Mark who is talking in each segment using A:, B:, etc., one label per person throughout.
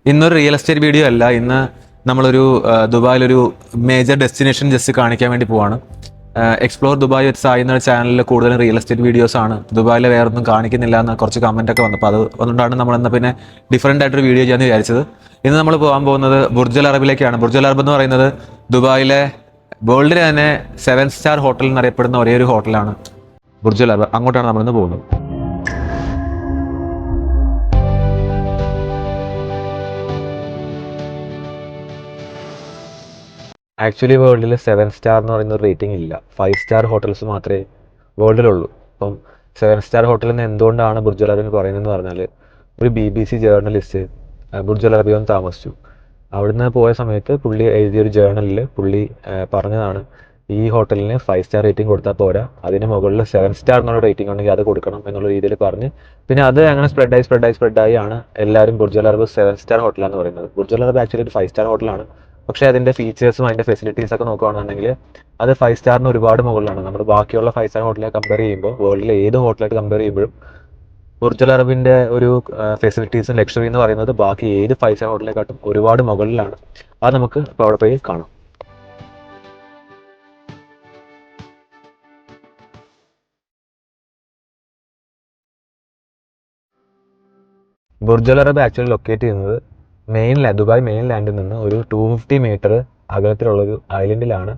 A: ഇന്നൊരു real estate video അല്ല. ഇന്ന് നമ്മളൊരു ദുബായിലൊരു മേജർ ഡെസ്റ്റിനേഷൻ ജസ്റ്റ് കാണിക്കാൻ വേണ്ടി പോവാണ്. എക്സ്പ്ലോർ ദുബായ് വിത്ത് സായി എന്ന ചാനലിൽ കൂടുതലും റിയൽ എസ്റ്റേറ്റ് വീഡിയോസ് ആണ്. ദുബായിലെ വേറെ ഒന്നും കാണിക്കുന്നില്ല എന്ന് കുറച്ച് കമന്റ് ഒക്കെ വന്നു. അപ്പോൾ അതുകൊണ്ടാണ് നമ്മൾ എന്നാൽ പിന്നെ ഡിഫറെൻ്റ് ആയിട്ടൊരു വീഡിയോ ചെയ്യാമെന്ന് വിചാരിച്ചത്. ഇന്ന് നമ്മൾ പോകാൻ പോകുന്നത് ബുർജ് അൽ അറബിലേക്കാണ്. ബുർജ് അൽ അറബ് എന്ന് പറയുന്നത് ദുബായിലെ വേൾഡിലെ തന്നെ 7 സ്റ്റാർ ഹോട്ടൽ എന്നറിയപ്പെടുന്ന ഒരേ ഒരു ഹോട്ടലാണ് ബുർജ് അൽ അറബ്. അങ്ങോട്ടാണ് നമ്മളിന്ന് പോകുന്നത്. ആക്ച്വലി വേൾഡിൽ 7 സ്റ്റാർ എന്ന് പറയുന്ന റേറ്റിംഗ് ഇല്ല. 5 സ്റ്റാർ ഹോട്ടൽസ് മാത്രമേ വേൾഡിലുള്ളൂ. അപ്പം 7 സ്റ്റാർ ഹോട്ടൽ എന്ന് എന്തുകൊണ്ടാണ് ബുർജ് അൽ അറബ് പറയുന്നതെന്ന് പറഞ്ഞാൽ, ഒരു BBC ജേർണലിസ്റ്റ് ബുർജ് അൽ അറബിൽ ഒന്ന് താമസിച്ചു. അവിടുന്ന് പോയ സമയത്ത് പുള്ളി എഴുതിയൊരു ജേർണലിൽ പുള്ളി പറഞ്ഞതാണ്, ഈ ഹോട്ടലിന് 5 സ്റ്റാർ റേറ്റിംഗ് കൊടുത്താൽ പോരാ, അതിന് മുകളിൽ 7 സ്റ്റാർ എന്നുള്ള റേറ്റിംഗ് ഉണ്ടെങ്കിൽ അത് കൊടുക്കണം എന്നുള്ള രീതിയിൽ പറഞ്ഞ്, പിന്നെ അത് അങ്ങനെ സ്പ്രെഡായി ആണ് എല്ലാവരും ബുർജ് അൽ അറബ് 7 സ്റ്റാർ ഹോട്ടലാണെന്ന് പറയുന്നത്. ബുർജ് അൽ അറബ് ആക്ച്വലി ഒരു 5 സ്റ്റാർ ഹോട്ടലാണ്. പക്ഷേ അതിൻ്റെ ഫീച്ചേഴ്സും അതിൻ്റെ ഫെസിലിറ്റീസ് ഒക്കെ നോക്കുകയാണെന്നുണ്ടെങ്കിൽ അത് 5 സ്റ്റാറിന് ഒരുപാട് മുകളിലാണ്. നമ്മൾ ബാക്കിയുള്ള 5 സ്റ്റാർ ഹോട്ടലിനെ കമ്പയർ ചെയ്യുമ്പോൾ, വേൾഡിലെ ഏത് ഹോട്ടലായിട്ട് കമ്പയർ ചെയ്യുമ്പോഴും ബുർജ് അൽ അറബിൻ്റെ ഒരു ഫെസിലിറ്റീസും ലക്ഷറി എന്ന് പറയുന്നത് ബാക്കി ഏത് 5 സ്റ്റാർ ഹോട്ടലിനെക്കാട്ടും ഒരുപാട് മുകളിലാണ്. അത് നമുക്ക് ഇപ്പോൾ അവിടെ പോയി കാണാം. Burj Al Arab actually locate ചെയ്യുന്നത് ദുബായ് മെയിൻ ലാൻഡിൽ നിന്ന് ഒരു 250 മീറ്റർ അകലത്തിലുള്ളൊരു ഐലൻഡിലാണ്.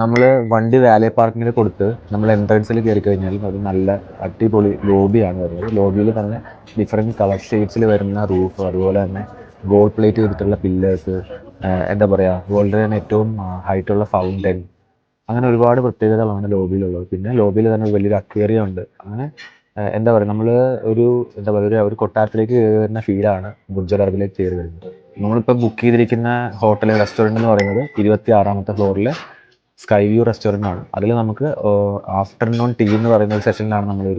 A: നമ്മൾ വണ്ടി വാലേ പാർക്കിങ്ങിൽ കൊടുത്ത് നമ്മൾ എൻട്രൻസിൽ കയറി കഴിഞ്ഞാൽ അത് നല്ല അടിപൊളി ലോബിയാണ് വരുന്നത്. ലോബിയിൽ തന്നെ ഡിഫറെൻറ്റ് കളർ ഷെയ്ഡ്സിൽ വരുന്ന റൂഫ്, അതുപോലെ തന്നെ ഗോൾഡ് പ്ലേറ്റ് ചെയ്തിട്ടുള്ള പില്ലേഴ്സ്, എന്താ പറയുക, വേൾഡിൽ തന്നെ ഏറ്റവും ഹൈറ്റുള്ള ഫൗണ്ടൻ, അങ്ങനെ ഒരുപാട് പ്രത്യേകതകളാണ് ലോബിയിലുള്ളത്. പിന്നെ ലോബിയിൽ തന്നെ വലിയൊരു അക്വേറിയം ഉണ്ട്. അങ്ങനെ എന്താ പറയുക, നമ്മൾ ഒരു കൊട്ടാരത്തിലേക്ക് കയറി വരുന്ന ഫീലാണ് ബുർജ് അൽ അറബിലേക്ക് കയറി വരുന്നത്. നമ്മളിപ്പോൾ ബുക്ക് ചെയ്തിരിക്കുന്ന ഹോട്ടൽ റെസ്റ്റോറൻറ്റ് എന്ന് പറയുന്നത് 26ാമത്തെ ഫ്ലോറിലെ സ്കൈ വ്യൂ റെസ്റ്റോറൻ്റ് ആണ്. അതിൽ നമുക്ക് ആഫ്റ്റർനൂൺ ടീ എന്ന് പറയുന്ന ഒരു സെഷനിലാണ്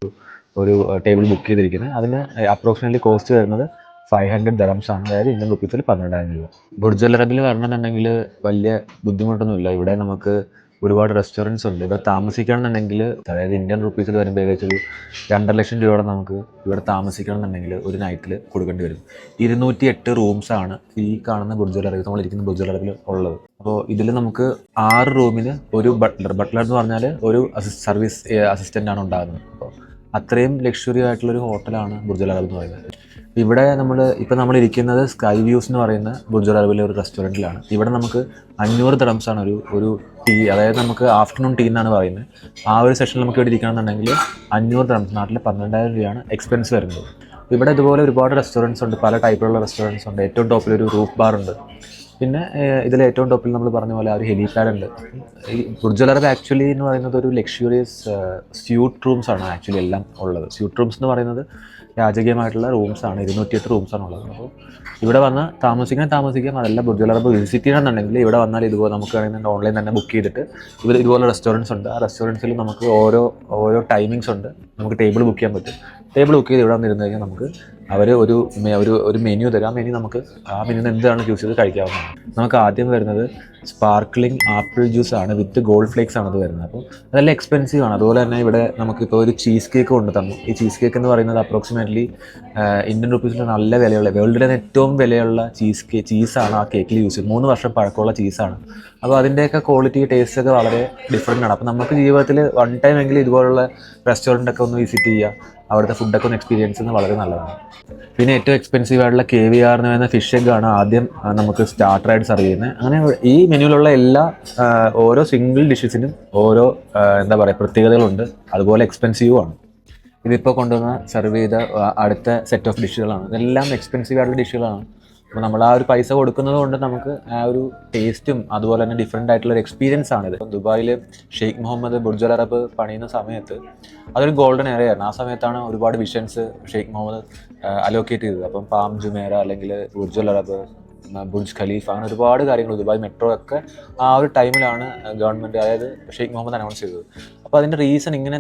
A: ഒരു ടേബിൾ ബുക്ക് ചെയ്തിരിക്കുന്നത്. അതിന് അപ്രോക്സിമേറ്റ്ലി കോസ്റ്റ് വരുന്നത് 500 dirhams ആണ്, അതായത് ഇന്ത്യൻ റുപ്പീസിൽ 12,000 രൂപ. ബുർജ് അൽ അറബിൽ വരണമെന്നുണ്ടെങ്കിൽ വലിയ ബുദ്ധിമുട്ടൊന്നുമില്ല. ഇവിടെ നമുക്ക് ഒരുപാട് റെസ്റ്റോറൻറ്റ്സ് ഉണ്ട്. ഇവിടെ താമസിക്കണമെന്നുണ്ടെങ്കിൽ, അതായത് ഇന്ത്യൻ റുപ്പീസിൽ വരുമ്പോൾ ഏകദേശം ഒരു 2.5 ലക്ഷം രൂപയോടെ നമുക്ക് ഇവിടെ താമസിക്കണമെന്നുണ്ടെങ്കിൽ ഒരു നൈറ്റിൽ കൊടുക്കേണ്ടി വരും. 208 റൂംസാണ് ഈ കാണുന്ന ബുർജ് അൽ അറബിൽ, നമ്മളിരിക്കുന്ന ബുർജ് അൽ അറബിൽ ഉള്ളത്. അപ്പോൾ ഇതിൽ നമുക്ക് 6 റൂമിന് ഒരു ബട്ട്ലർ എന്ന് പറഞ്ഞാൽ ഒരു സർവീസ് അസിസ്റ്റൻ്റ് ആണ് ഉണ്ടാകുന്നത്. അപ്പോൾ അത്രയും ലക്ഷറി ആയിട്ടുള്ളൊരു ഹോട്ടലാണ് ബുർജ് അൽ അറബ് എന്ന് പറയുന്നത്. ഇവിടെ നമ്മൾ ഇരിക്കുന്നത് സ്കൈ വ്യൂസ് എന്ന് പറയുന്ന ബുർജ് അൽ അറബിലെ ഒരു റെസ്റ്റോറൻറ്റിലാണ്. ഇവിടെ നമുക്ക് 500 dirhams ആണ് ഒരു ടീ, അതായത് നമുക്ക് ആഫ്റ്റർനൂൺ ടീ എന്നാണ് പറയുന്നത്. ആ ഒരു സെഷനിൽ നമുക്ക് ഇവിടെ ഇരിക്കണമെന്നുണ്ടെങ്കിൽ 500 dirhams, നാട്ടിൽ 12,000 രൂപയാണ് എക്സ്പെൻസ് വരുന്നത്. ഇവിടെ ഇതുപോലെ ഒരുപാട് റെസ്റ്റോറൻറ്റ്സ് ഉണ്ട്, പല ടൈപ്പിലുള്ള റെസ്റ്റോറൻറ്റ്സ് ഉണ്ട്. ഏറ്റവും ടോപ്പിലൊരു റൂഫ് ബാർ ഉണ്ട്. പിന്നെ ഇതിൽ ഏറ്റവും ടോപ്പിൽ നമ്മൾ പറഞ്ഞ പോലെ ഒരു ഹെലിപാഡ് ഉണ്ട്. ഈ ബുർജ് അൽ അറബ് ആക്ച്വലി എന്ന് പറയുന്നത് ഒരു ലക്ഷറിയസ് സ്യൂട്ട് റൂംസ് ആണ് ആക്ച്വലി എല്ലാം ഉള്ളത്. സ്യൂട്ട് റൂംസ് എന്ന് പറയുന്നത് രാജകീയമായിട്ടുള്ള റൂംസാണ്. 208 റൂംസാണ് ഉള്ളത്. അപ്പോൾ ഇവിടെ വന്ന് താമസിക്കാം. അതല്ല ബുർജ് അൽ അറബ് വിസിറ്റ് ചെയ്യണമെന്നുണ്ടെങ്കിൽ ഇവിടെ വന്നാൽ ഇതുപോലെ നമുക്ക് വേണമെങ്കിൽ ഓൺലൈൻ തന്നെ ബുക്ക് ചെയ്തിട്ട് ഇതുപോലെ റെസ്റ്റോറൻറ്റ്സ് ഉണ്ട്. ആ റെസ്റ്റോറൻറ്റ്സിൽ നമുക്ക് ഓരോ ടൈമിങ്സ് ഉണ്ട്. നമുക്ക് ടേബിൾ ബുക്ക് ചെയ്യാൻ പറ്റും. ടേബിൾ ബുക്ക് ചെയ്ത് ഇവിടെ വന്നിരുന്നു കഴിഞ്ഞാൽ നമുക്ക് അവർ ഒരു മെനു തരും. ആ മെനുന്ന് എന്താണ് ചൂസ് ചെയ്ത് കഴിക്കാവുന്നതാണ്. നമുക്ക് ആദ്യം വരുന്നത് സ്പാർക്ലിംഗ് ആപ്പിൾ ജ്യൂസ് ആണ്, വിത്ത് ഗോൾഡ് ഫ്ലേക്സ് ആണ് അത് വരുന്നത്. അപ്പോൾ അതെല്ലാം എക്സ്പെൻസീവ് ആണ്. അതുപോലെ തന്നെ ഇവിടെ നമുക്കിപ്പോൾ ഒരു ചീസ് കേക്ക് കൊണ്ട് തന്നു. ഈ ചീസ് കേക്ക് എന്ന് പറയുന്നത് അപ്രോക്സിമേറ്റ്ലി ഇന്ത്യൻ റുപ്പീസിൽ നല്ല വിലയുള്ള, വേൾഡിലെ ഏറ്റവും വിലയുള്ള ചീസാണ് ആ കേക്കിൽ യൂസ് ചെയ്യുന്നത്. 3 വർഷം പഴക്കമുള്ള ചീസാണ്. അപ്പോൾ അതിൻ്റെയൊക്കെ ക്വാളിറ്റി, ടേസ്റ്റ് ഒക്കെ വളരെ ഡിഫറെൻ്റ് ആണ്. അപ്പോൾ നമുക്ക് ജീവിതത്തിൽ 1 ടൈം എങ്കിലും ഇതുപോലുള്ള റെസ്റ്റോറൻറ്റൊക്കെ ഒന്ന് വിസിറ്റ് ചെയ്യുക, അവിടുത്തെ ഫുഡൊക്കെ ഒന്ന് എക്സ്പീരിയൻസ് ചെയ്യുന്നത് വളരെ നല്ലതാണ്. പിന്നെ ഏറ്റവും എക്സ്പെൻസീവ് ആയിട്ടുള്ള KVR എന്ന് പറയുന്ന ഫിഷ് എഗ് ആണ് ആദ്യം നമുക്ക് സ്റ്റാർട്ടറായിട്ട് സർവ് ചെയ്യുന്നത്. അങ്ങനെ ഈ മെനുവിലുള്ള എല്ലാ ഓരോ സിംഗിൾ ഡിഷസിനും ഓരോ പ്രത്യേകതകളുണ്ട്. അതുപോലെ എക്സ്പെൻസീവും ആണ്. ഇതിപ്പോൾ കൊണ്ടുവന്ന സർവ് ചെയ്ത അടുത്ത സെറ്റ് ഓഫ് ഡിഷുകളാണ്. ഇതെല്ലാം എക്സ്പെൻസീവ് ആയിട്ടുള്ള ഡിഷുകളാണ്. അപ്പോൾ നമ്മൾ ആ ഒരു പൈസ കൊടുക്കുന്നത് കൊണ്ട് നമുക്ക് ആ ഒരു ടേസ്റ്റും അതുപോലെ തന്നെ ഡിഫറെൻ്റ് ആയിട്ടുള്ള ഒരു എക്സ്പീരിയൻസ് ആണിത്. ദുബായിൽ Sheikh Mohammed Burj Al Arab പണിയുന്ന സമയത്ത് അതൊരു ഗോൾഡൻ ഏരിയ ആയിരുന്നു. ആ സമയത്താണ് ഒരുപാട് വിഷൻസ് ഷെയ്ഖ് മുഹമ്മദ് അലോക്കേറ്റ് ചെയ്തത്. അപ്പം പാം ജുമേറ, അല്ലെങ്കിൽ Burj Al Arab, Burj Khalifa, അങ്ങനെ ഒരുപാട് കാര്യങ്ങൾ, ദുബായ് മെട്രോ ഒക്കെ ആ ഒരു ടൈമിലാണ് ഗവൺമെൻറ്, അതായത് ഷെയ്ഖ് മുഹമ്മദ് അനൗൺസ് ചെയ്തത്. അപ്പോൾ അതിൻ്റെ റീസൺ ഇങ്ങനെ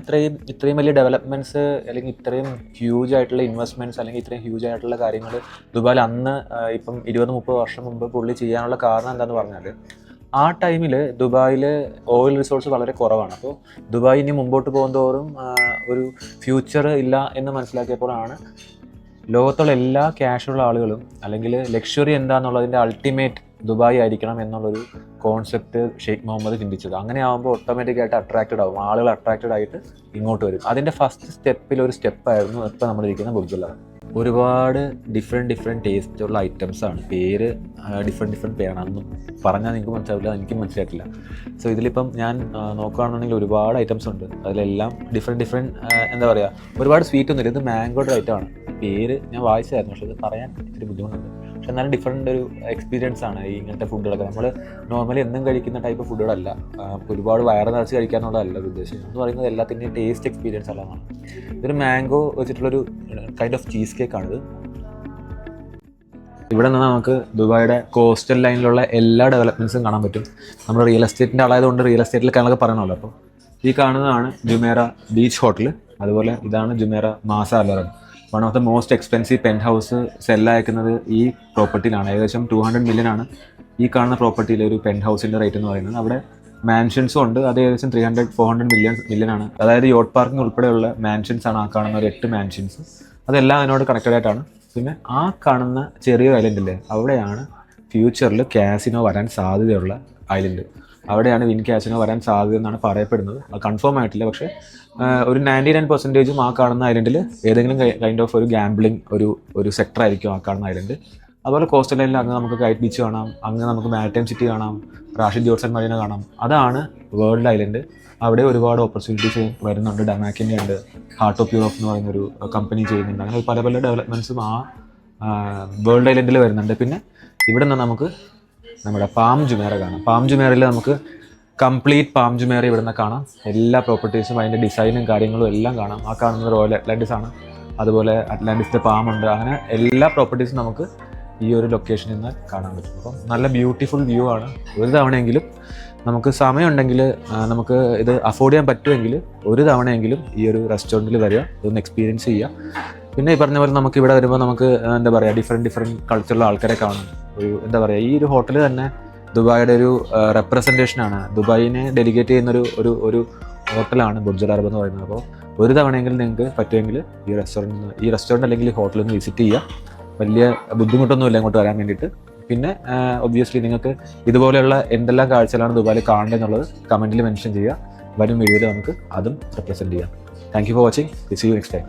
A: ഇത്രയും വലിയ ഡെവലപ്മെൻറ്റ്സ്, അല്ലെങ്കിൽ ഇത്രയും ഹ്യൂജ് ആയിട്ടുള്ള ഇൻവെസ്റ്റ്മെൻറ്റ്സ്, അല്ലെങ്കിൽ ഇത്രയും ഹ്യൂജ് ആയിട്ടുള്ള കാര്യങ്ങൾ ദുബായിൽ അന്ന് ഇപ്പം 20-30 വർഷം മുമ്പ് പുള്ളി ചെയ്യാനുള്ള കാരണം എന്താണെന്ന് പറഞ്ഞാൽ, ആ ടൈമിൽ ദുബായിൽ ഓയിൽ റിസോഴ്സ് വളരെ കുറവാണ്. അപ്പോൾ ദുബായ് ഇനി മുമ്പോട്ട് പോകുന്തോറും ഒരു ഫ്യൂച്ചർ ഇല്ല എന്ന് മനസ്സിലാക്കിയപ്പോഴാണ് ലോകത്തുള്ള എല്ലാ ക്യാഷുള്ള ആളുകളും അല്ലെങ്കിൽ ലക്ഷറി എന്താണെന്നുള്ളതിൻ്റെ അൾട്ടിമേറ്റ് ദുബായ് ആയിരിക്കണം എന്നുള്ളൊരു കോൺസെപ്റ്റ് ഷെയ്ഖ് മുഹമ്മദ് ചിന്തിച്ചത്. അങ്ങനെ ആകുമ്പോൾ ഓട്ടോമാറ്റിക്കായിട്ട് അട്രാക്റ്റഡ് ആവും, ആളുകൾ അട്രാക്റ്റഡ് ആയിട്ട് ഇങ്ങോട്ട് വരും. അതിൻ്റെ ഫസ്റ്റ് സ്റ്റെപ്പിൽ ഒരു സ്റ്റെപ്പായിരുന്നു ഇപ്പോൾ നമ്മളിരിക്കുന്ന ബുർജ് അൽ അറബ്. ഒരുപാട് ഡിഫറെൻറ്റ് ടേസ്റ്റുള്ള ഐറ്റംസാണ്. പേര് ഡിഫറെൻറ്റ് പേരാണ്. അതൊന്നും പറഞ്ഞാൽ നിങ്ങൾക്ക് മനസ്സിലാവില്ല, എനിക്കും മനസ്സിലായിട്ടില്ല. സോ ഇതിലിപ്പം ഞാൻ നോക്കുകയാണെന്നുണ്ടെങ്കിൽ ഒരുപാട് ഐറ്റംസ് ഉണ്ട്. അതിലെല്ലാം ഡിഫറെൻറ്റ് എന്താ പറയുക, ഒരുപാട് സ്വീറ്റ് ഒന്നുമില്ല. ഇത് മാംഗോയുടെ ഐറ്റമാണ്. പേര് ഞാൻ വായിച്ചായിരുന്നു, പക്ഷേ ഇത് പറയാൻ ഇത്തിരി ബുദ്ധിമുട്ടുണ്ട്. പക്ഷെ എന്നാലും ഡിഫറെൻ്റ് ഒരു എക്സ്പീരിയൻസ് ആണ് ഈ ഇങ്ങനത്തെ ഫുഡുകളൊക്കെ. നമ്മൾ നോർമലി എന്നും കഴിക്കുന്ന ടൈപ്പ് ഫുഡുകളല്ല, ഒരുപാട് വയറ് നിറച്ച് കഴിക്കാനുള്ളതല്ല ഒരു ഉദ്ദേശം എന്ന് പറയുന്നത്. എല്ലാത്തിൻ്റെയും ടേസ്റ്റ് എക്സ്പീരിയൻസ് ഉള്ളതാണ്. ഇതൊരു മാംഗോ വെച്ചിട്ടുള്ളൊരു കൈൻഡ് ഓഫ് ചീസ് കേക്കാണിത്. ഇവിടെ നിന്ന് നമുക്ക് ദുബായിയുടെ കോസ്റ്റൽ ലൈനിലുള്ള എല്ലാ ഡെവലപ്മെൻറ്റ്സും കാണാൻ പറ്റും. നമ്മൾ റിയൽ എസ്റ്റേറ്റിൻ്റെ ആളായതുകൊണ്ട് റിയൽ എസ്റ്റേറ്റിൽ കാണാനൊക്കെ പറയണമല്ലോ. അപ്പോൾ ഈ കാണുന്നതാണ് ജുമേറ ബീച്ച് ഹോട്ടൽ. അതുപോലെ ഇതാണ് ജുമേറ മാസ Al Arab. One of the most expensive penthouse സെല്ലയക്കുന്നത് ഈ പ്രോപ്പർട്ടിയിലാണ്. ഏകദേശം 200 million ആണ് ഈ കാണുന്ന പ്രോപ്പർട്ടിയിലെ ഒരു പെൻറ്റ് ഹൗസിൻ്റെ റേറ്റ് എന്ന് പറയുന്നത്. അവിടെ മാൻഷൻസും ഉണ്ട്, അത് ഏകദേശം 300-400 million ആണ്. അതായത് യോട്ട് പാർക്കിംഗ് ഉൾപ്പെടെയുള്ള മാൻഷൻസ് ആണ് ആ കാണുന്ന ഒരു 8 മാൻഷൻസ്. അതെല്ലാം അതിനോട് കണക്റ്റഡ് ആയിട്ടാണ്. പിന്നെ ആ കാണുന്ന ചെറിയൊരു ഐലൻഡില്ലേ, അവിടെയാണ് ഫ്യൂച്ചറിൽ കാസിനോ വരാൻ സാധ്യതയുള്ള ഐലൻഡ്. അവിടെയാണ് വിൻ കാസിനോ വരാൻ സാധ്യത എന്നാണ് പറയപ്പെടുന്നത്. അത് കൺഫേം ആയിട്ടില്ല, പക്ഷേ ഒരു 99% ആ കാണുന്ന ഐലൻഡിൽ ഏതെങ്കിലും കൈൻഡ് ഓഫ് ഒരു ഗാംബ്ലിംഗ് ഒരു സെക്ടർ ആയിരിക്കും ആ കാണുന്ന ഐലൻഡ്. അതുപോലെ കോസ്റ്റൽ ലൈനിൽ അങ്ങ് നമുക്ക് കൈറ്റ് ബീച്ച് കാണാം, അങ്ങ് നമുക്ക് മാരിടൈം സിറ്റി കാണാം, റാഷിദ് ജോർസൺ മരീന കാണാം. അതാണ് വേൾഡ് ഐലൻഡ്. അവിടെ ഒരുപാട് ഓപ്പർച്യൂണിറ്റീസ് വരുന്നുണ്ട്. ഡമാക്കിൻ്റെ ഉണ്ട്, ഹാർട്ട് ഓഫ് യൂറോപ്പ് എന്ന് പറയുന്നൊരു കമ്പനി ചെയ്യുന്നുണ്ട്. അങ്ങനെ പല ഡെവലപ്മെൻറ്റ്സും ആ വേൾഡ് ഐലൻഡിൽ വരുന്നുണ്ട്. പിന്നെ ഇവിടെ നിന്ന് നമുക്ക് നമ്മുടെ പാം ജുമേറ കാണാം. പാം ജുമേറയിൽ നമുക്ക് കംപ്ലീറ്റ് പാം ജുമേറ ഇവിടെ നിന്ന് കാണാം. എല്ലാ പ്രോപ്പർട്ടീസും അതിൻ്റെ ഡിസൈനും കാര്യങ്ങളും എല്ലാം കാണാം. ആ കാണുന്നത് റോയൽ അറ്റ്ലാന്റിസ് ആണ്. അതുപോലെ അറ്റ്ലാന്റിസിൻ്റെ പാമുണ്ട്. അങ്ങനെ എല്ലാ പ്രോപ്പർട്ടീസും നമുക്ക് ഈ ഒരു ലൊക്കേഷനിൽ നിന്ന് കാണാൻ പറ്റും. അപ്പം നല്ല ബ്യൂട്ടിഫുൾ വ്യൂ ആണ്. ഒരു തവണയെങ്കിലും നമുക്ക് സമയമുണ്ടെങ്കിൽ, നമുക്ക് ഇത് അഫോർഡ് ചെയ്യാൻ പറ്റുമെങ്കിൽ ഒരു തവണയെങ്കിലും ഈ ഒരു റെസ്റ്റോറൻറ്റിൽ വരിക, ഇതൊന്ന് എക്സ്പീരിയൻസ് ചെയ്യുക. പിന്നെ ഈ പറഞ്ഞ പോലെ നമുക്ക് ഇവിടെ വരുമ്പോൾ നമുക്ക് എന്താ പറയുക, ഡിഫറെൻറ്റ് കൾച്ചറുള്ള ആൾക്കാരെ കാണും. ഒരു എന്താ പറയുക, ഈ ഒരു ഹോട്ടൽ തന്നെ ദുബായിയുടെ ഒരു റെപ്രസെൻറ്റേഷനാണ്. ദുബായിനെ ഡെലിഗേറ്റ് ചെയ്യുന്നൊരു ഒരു ഹോട്ടലാണ് ബുർജ് അൽ അറബ് എന്ന് പറയുന്നത്. അപ്പോൾ ഒരു തവണയെങ്കിലും നിങ്ങൾക്ക് പറ്റുമെങ്കിൽ ഈ റെസ്റ്റോറൻറ്റ് അല്ലെങ്കിൽ ഈ ഹോട്ടലിൽ നിന്ന് വിസിറ്റ് ചെയ്യുക. വലിയ ബുദ്ധിമുട്ടൊന്നുമില്ല ഇങ്ങോട്ട് വരാൻ വേണ്ടിയിട്ട്. പിന്നെ ഒബ്വിയസ്ലി നിങ്ങൾക്ക് ഇതുപോലെയുള്ള എന്തെല്ലാം കാഴ്ചകളാണ് ദുബായിൽ കാണേണ്ടത് എന്നുള്ളത് കമൻറ്റിൽ മെൻഷൻ ചെയ്യുക. വരും വീഡിയോയിൽ നമുക്ക് അതും റെപ്രസെൻറ്റ് ചെയ്യാം. Thank you for watching. See you next time.